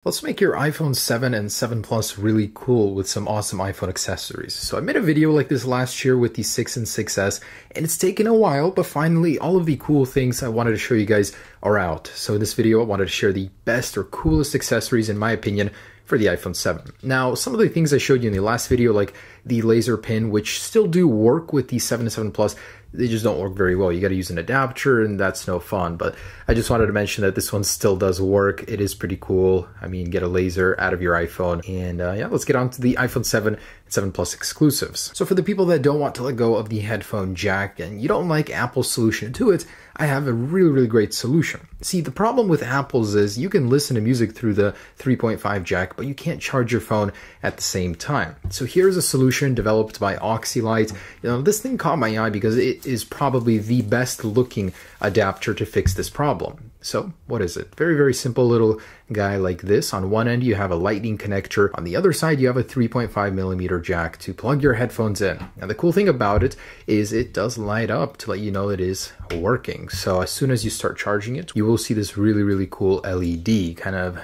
Let's make your iPhone 7 and 7 Plus really cool with some awesome iPhone accessories. So I made a video like this last year with the 6 and 6S, and it's taken a while, but finally all of the cool things I wanted to show you guys are out. So in this video, I wanted to share the best or coolest accessories, in my opinion, for the iPhone 7. Now, some of the things I showed you in the last video, like the laser pin, which still do work with the 7 and 7 Plus, they just don't work very well. You got to use an adapter, and that's no fun. But I just wanted to mention that this one still does work. It is pretty cool. I mean, get a laser out of your iPhone. And yeah, let's get on to the iPhone 7 and 7 Plus exclusives. So for the people that don't want to let go of the headphone jack and you don't like Apple's solution to it, I have a really great solution. See, the problem with Apple's is you can listen to music through the 3.5 jack, but you can't charge your phone at the same time. So here's a solution developed by Oxylite. You know, this thing caught my eye because it is probably the best looking adapter to fix this problem. So what is it? Very simple little guy like this. On one end, you have a lightning connector. On the other side, you have a 3.5mm jack to plug your headphones in. Now, the cool thing about it is it does light up to let you know it is working. So as soon as you start charging it, you will see this really cool LED, kind of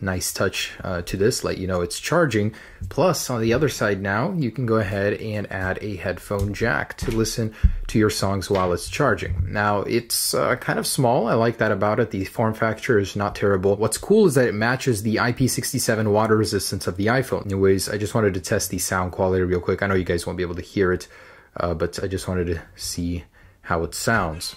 nice touch to this, let you know it's charging. Plus, on the other side now, you can go ahead and add a headphone jack to listen to your songs while it's charging. Now, it's kind of small. I like that about it. The form factor is not terrible. What's cool is that it matches the IP67 water resistance of the iPhone. Anyways, I just wanted to test the sound quality real quick. I know you guys won't be able to hear it, but I just wanted to see how it sounds.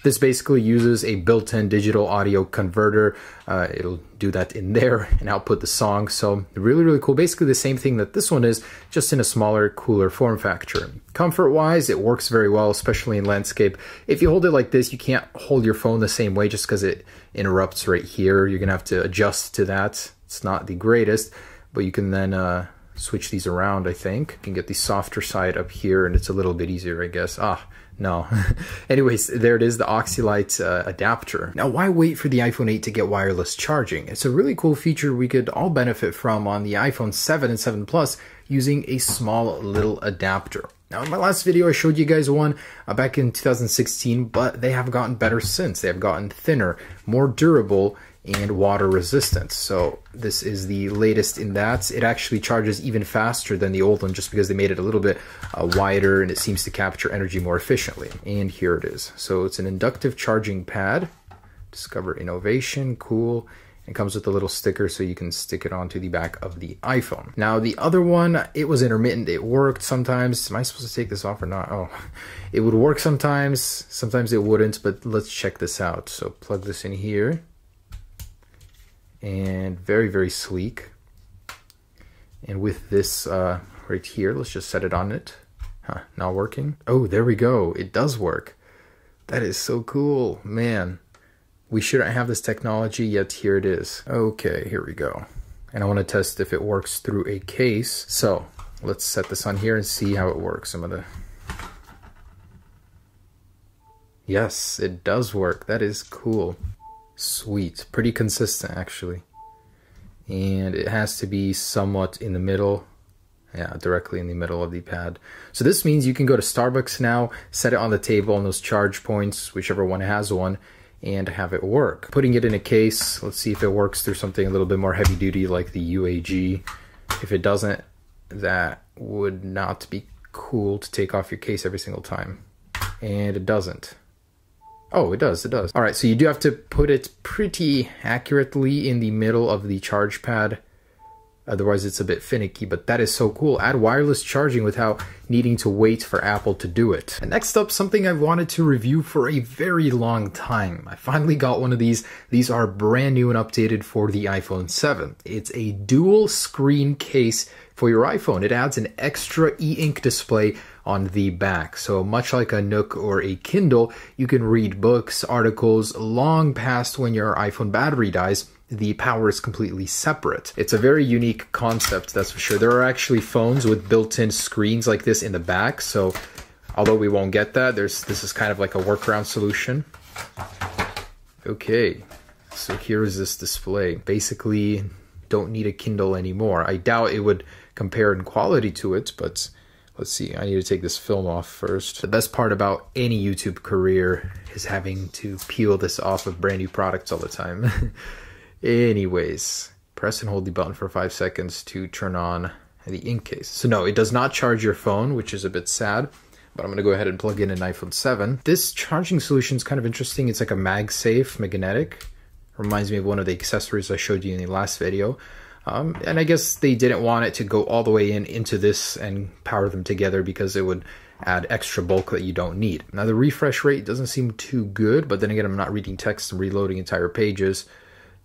This basically uses a built-in digital audio converter. It'll do that in there and output the song. So really cool. Basically the same thing that this one is, just in a smaller, cooler form factor. Comfort-wise, it works very well, especially in landscape. If you hold it like this, you can't hold your phone the same way just because it interrupts right here. You're gonna have to adjust to that. It's not the greatest, but you can then switch these around, I think. You can get the softer side up here, and it's a little bit easier, I guess. No. Anyways, there it is, the Oxylite adapter. Now, why wait for the iPhone 8 to get wireless charging? It's a really cool feature we could all benefit from on the iPhone 7 and 7 Plus using a small little adapter. Now, in my last video, I showed you guys one back in 2016, but they have gotten better since. They have gotten thinner, more durable, and water resistant. So this is the latest in that. It actually charges even faster than the old one just because they made it a little bit wider, and it seems to capture energy more efficiently. And here it is. So it's an inductive charging pad. Discover innovation, cool. It comes with a little sticker so you can stick it onto the back of the iPhone. Now the other one, it was intermittent. It worked sometimes. Am I supposed to take this off or not? Oh, it would work sometimes. Sometimes it wouldn't, but let's check this out. So plug this in here. And very sleek. And with this right here, let's just set it on it. Not working. Oh, there we go. It does work. That is so cool, man. We shouldn't have this technology, yet here it is. Okay, here we go. And I want to test if it works through a case. So let's set this on here and see how it works. Yes, it does work. That is cool. Sweet. Pretty consistent, actually. And it has to be somewhat in the middle. Yeah, directly in the middle of the pad. So this means you can go to Starbucks now, set it on the table on those charge points, whichever one has one, and have it work. Putting it in a case, let's see if it works through something a little bit more heavy duty like the UAG. If it doesn't, that would not be cool to take off your case every single time. And it doesn't. Oh, it does. All right, so you do have to put it pretty accurately in the middle of the charge pad. Otherwise, it's a bit finicky, but that is so cool. Add wireless charging without needing to wait for Apple to do it. And next up, something I've wanted to review for a very long time. I finally got one of these. These are brand new and updated for the iPhone 7. It's a dual screen case for your iPhone. It adds an extra e-ink display on the back. So much like a Nook or a Kindle, you can read books, articles long past when your iPhone battery dies. The power is completely separate. It's a very unique concept, that's for sure. There are actually phones with built-in screens like this in the back. So although we won't get that, this is kind of like a workaround solution. Okay, so here is this display. Basically, don't need a Kindle anymore. I doubt it would compare in quality to it, but Let's see, I need to take this film off first. The best part about any YouTube career is having to peel this off of brand new products all the time. Anyways, press and hold the button for 5 seconds to turn on the ink case. So no, it does not charge your phone, which is a bit sad, but I'm gonna go ahead and plug in an iPhone 7. This charging solution is kind of interesting. It's like a MagSafe magnetic. Reminds me of one of the accessories I showed you in the last video. And I guess they didn't want it to go all the way into this and power them together because it would add extra bulk that you don't need. Now the refresh rate doesn't seem too good, but then again, I'm not reading text and reloading entire pages.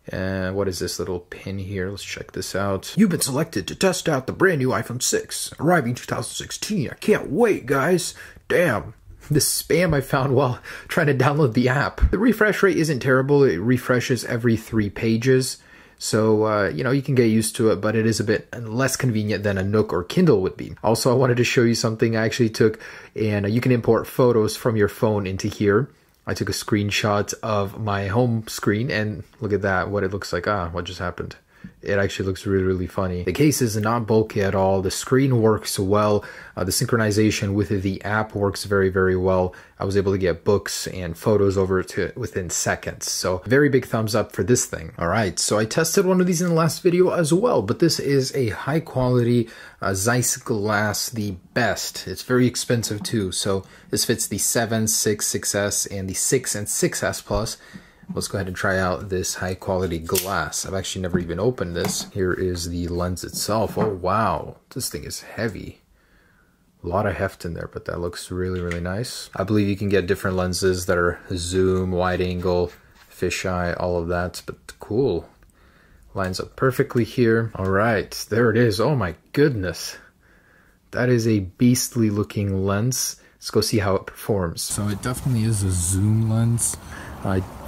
And what is this little pin here? Let's check this out. You've been selected to test out the brand new iPhone 6, arriving 2016. I can't wait, guys. Damn. This spam I found while trying to download the app. The refresh rate isn't terrible. It refreshes every 3 pages. So, you know, you can get used to it, but it is a bit less convenient than a Nook or Kindle would be. Also, I wanted to show you something I actually took, and you can import photos from your phone into here. I took a screenshot of my home screen, and look at that, what it looks like. What just happened? It actually looks really, really funny. The case is not bulky at all. The screen works well. The synchronization with the app works very, very well. I was able to get books and photos over to within seconds. So very big thumbs up for this thing. All right, so I tested one of these in the last video as well, but this is a high quality Zeiss glass, the best. It's very expensive too. So this fits the 7, 6, 6S, and the 6 and 6S Plus. Let's go ahead and try out this high quality glass. I've actually never even opened this. Here is the lens itself. Oh wow, this thing is heavy. A lot of heft in there, but that looks really, really nice. I believe you can get different lenses that are zoom, wide angle, fisheye, all of that, but cool. Lines up perfectly here. All right, there it is. Oh my goodness. That is a beastly looking lens. Let's go see how it performs. So it definitely is a zoom lens.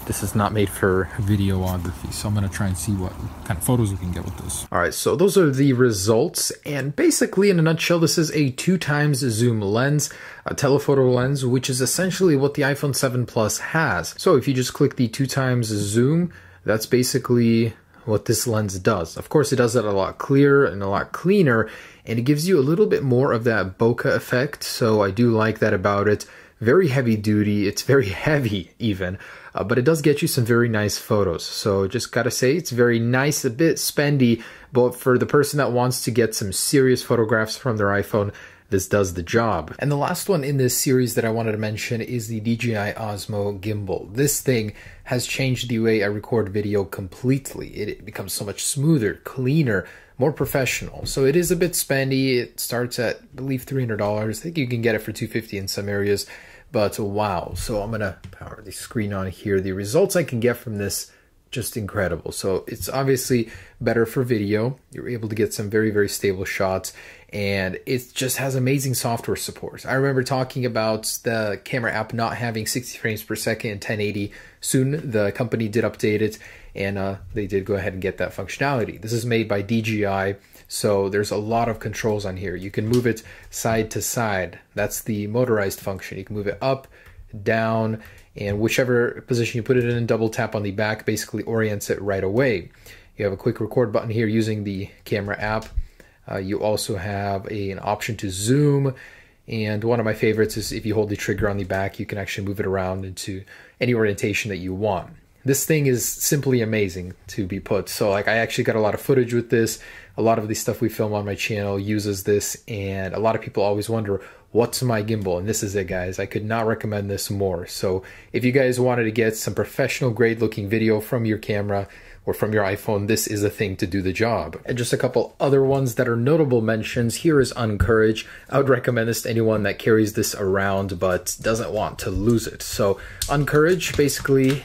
This is not made for videography, so I'm going to try and see what kind of photos we can get with this. All right, so those are the results, and basically in a nutshell, this is a 2x zoom lens, a telephoto lens, which is essentially what the iPhone 7 Plus has. So if you just click the 2x zoom, that's basically what this lens does. Of course, it does it a lot clearer and a lot cleaner, and it gives you a little bit more of that bokeh effect, so I do like that about it. Very heavy duty, it's very heavy even, but it does get you some very nice photos. So just gotta say, it's very nice, a bit spendy, but for the person that wants to get some serious photographs from their iPhone, this does the job. And the last one in this series that I wanted to mention is the DJI Osmo gimbal. This thing has changed the way I record video completely. It becomes so much smoother, cleaner, more professional. So it is a bit spendy. It starts at, I believe, $300. I think you can get it for $250 in some areas, but wow. So I'm gonna power the screen on here. The results I can get from this, just incredible. So it's obviously better for video. You're able to get some very, very stable shots, and it just has amazing software support. I remember talking about the camera app not having 60 frames per second and 1080. Soon the company did update it, and they did go ahead and get that functionality. This is made by DJI, so there's a lot of controls on here. You can move it side to side. That's the motorized function. You can move it up, down, and whichever position you put it in, double tap on the back basically orients it right away. You have a quick record button here using the camera app. You also have an option to zoom, and one of my favorites is if you hold the trigger on the back, you can actually move it around into any orientation that you want. This thing is simply amazing to be put. So like, I actually got a lot of footage with this. A lot of the stuff we film on my channel uses this, and a lot of people always wonder, what's my gimbal? And this is it, guys. I could not recommend this more. So if you guys wanted to get some professional grade looking video from your camera or from your iPhone, this is a thing to do the job. And just a couple other ones that are notable mentions. Here is Uncourage. I would recommend this to anyone that carries this around but doesn't want to lose it. So Uncourage basically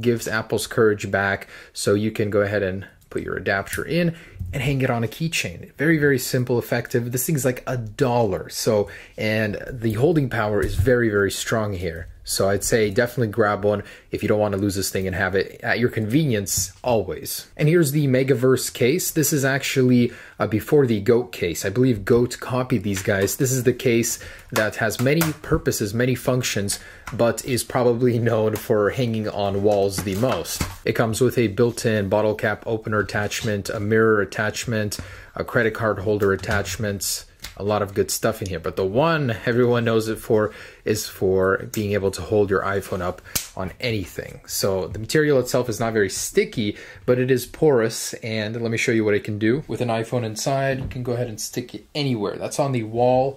gives Apple's Courage back, so you can go ahead and put your adapter in and hang it on a keychain. Very, very simple, effective. This thing's like $1. So, and the holding power is very, very strong here. So I'd say definitely grab one if you don't want to lose this thing and have it at your convenience always. And here's the Megaverse case. This is actually before the Goat case. I believe Goat copied these guys. This is the case that has many purposes, many functions, but is probably known for hanging on walls the most. It comes with a built-in bottle cap opener attachment, a mirror attachment, a credit card holder attachment, a lot of good stuff in here. But the one everyone knows it for is for being able to hold your iPhone up on anything. So the material itself is not very sticky, but it is porous. And let me show you what it can do. With an iPhone inside, you can go ahead and stick it anywhere. That's on the wall.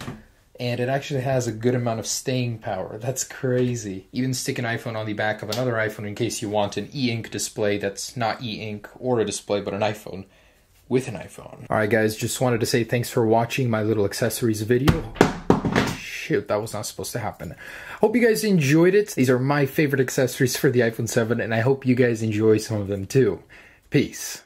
And it actually has a good amount of staying power. That's crazy. Even stick an iPhone on the back of another iPhone in case you want an e-ink display that's not e-ink or a display, but an iPhone with an iPhone. All right, guys, just wanted to say thanks for watching my little accessories video. Shoot, that was not supposed to happen. Hope you guys enjoyed it. These are my favorite accessories for the iPhone 7, and I hope you guys enjoy some of them too. Peace.